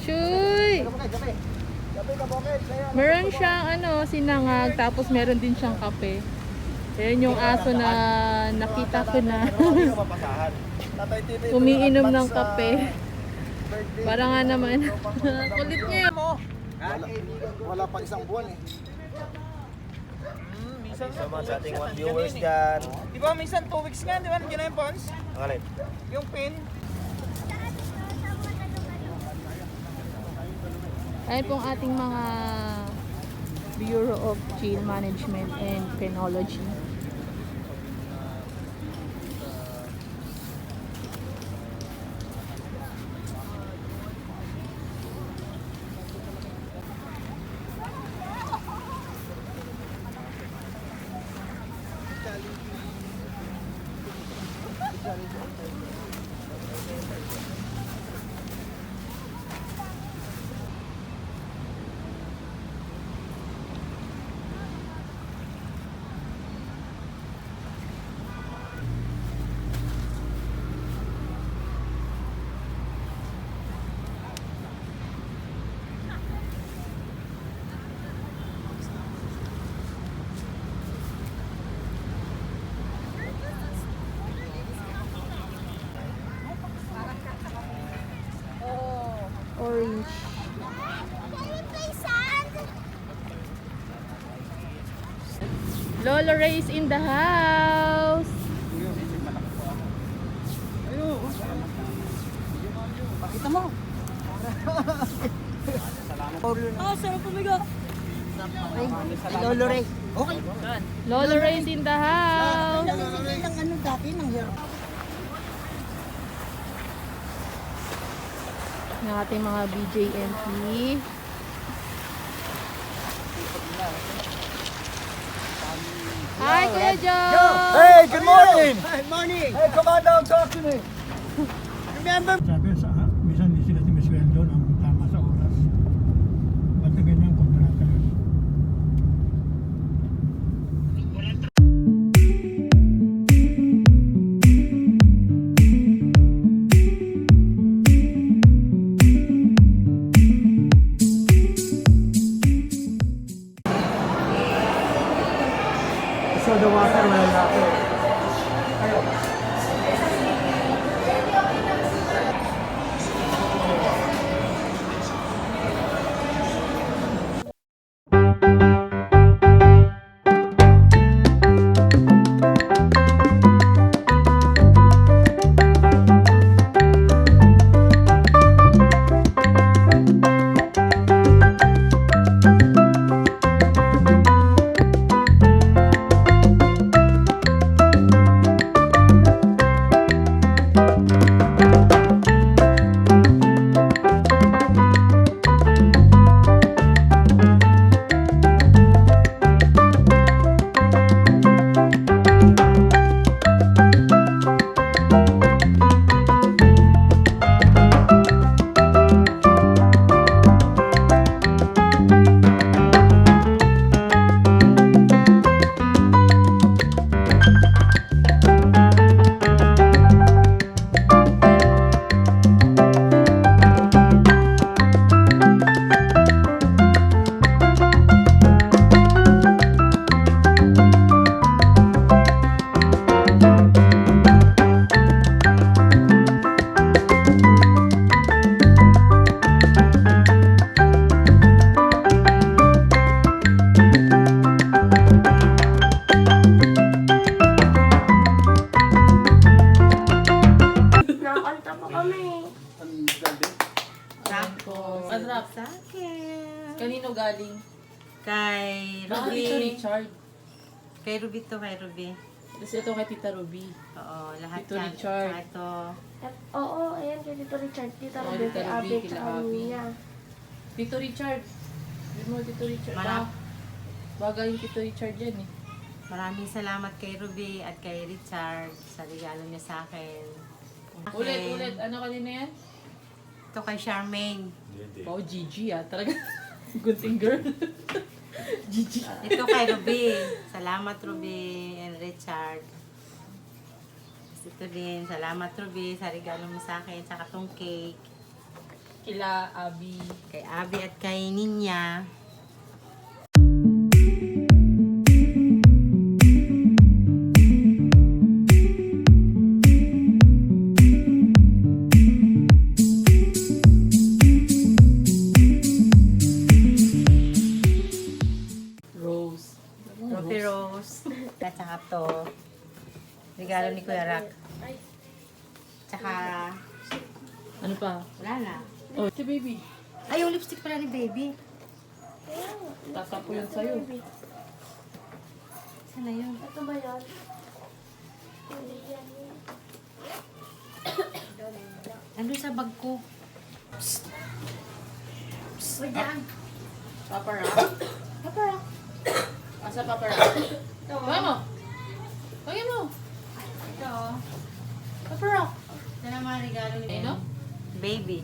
Chuy! Meron siyang sinangag, tapos meron din siyang kape. Ayan yung aso na nakita ko na umiinom ng kape. Para nga naman. Kulit niya. Wala pa isang buwan eh. Minsan sa ating 1 viewers dyan. Di ba minsan 2 weeks nga, di ba? Nandiyan na yung Pons? Ang alin? Yung pin. Ayan pong ating mga Bureau of Jail Management and Penology. Orange. Lolo Ray is in the house. Pakita mo. Oh, sarap pumigo. Lolo Ray. Okay. Lolo Ray is in the house. Ng ano dati, ng hair. Ng ating mga BJMP. Hi, Kuya Joe! Hey, good morning! Good morning. Hey, come on down, talk to me! Remember? Sabi sa minsan hindi sila sumisweldo ng tama sa oras. Ba't na ganyan kontrata yun? So the water wala natin. Padrap. Sa akin. Kanino galing? Kay Baka Ruby. Tito Richard. Kay Ruby to, kay Ruby. Tapos ito kay Tita Ruby. Oo, lahat Tito yan. Richard. Saka ito. Oo, ayan kay Tito Richard. Tita Oo, Ruby, Tita kay Ruby, Abe, kila tsaka Abi. niya. Tito Richard. Sabi mo, Tito Richard. Marap. Bagay yung Tito Richard yan eh. Maraming salamat kay Ruby at kay Richard sa regalo niya sa akin. Okay. Ulit. Ano kanina yan? Ito kay Charmaine. Wow, Gigi ah. Talaga. Gunting girl. Gigi. Ito kay Ruby. Salamat Ruby and Richard. Tapos ito din. Salamat Ruby sa regalo mo sa akin. Saka tong cake. Kila Abi. Kay Abby at kay Ninya. Rose. Ruby Rose. At saka to. Regalo ni Kuya Rak. Tsaka, Ano pa? wala na. Oh, si baby. Ay, yung lipstick pala ni baby. Tatapo yun sa'yo. Sana yun? Ito ba yun? Hindi yan. Nandun sa bag ko. Wait lang. Papara. Papara. Asa papara? Kaya mo. Kaya mo. Ito. Papara. Ito naman regalo ni Ano? baby.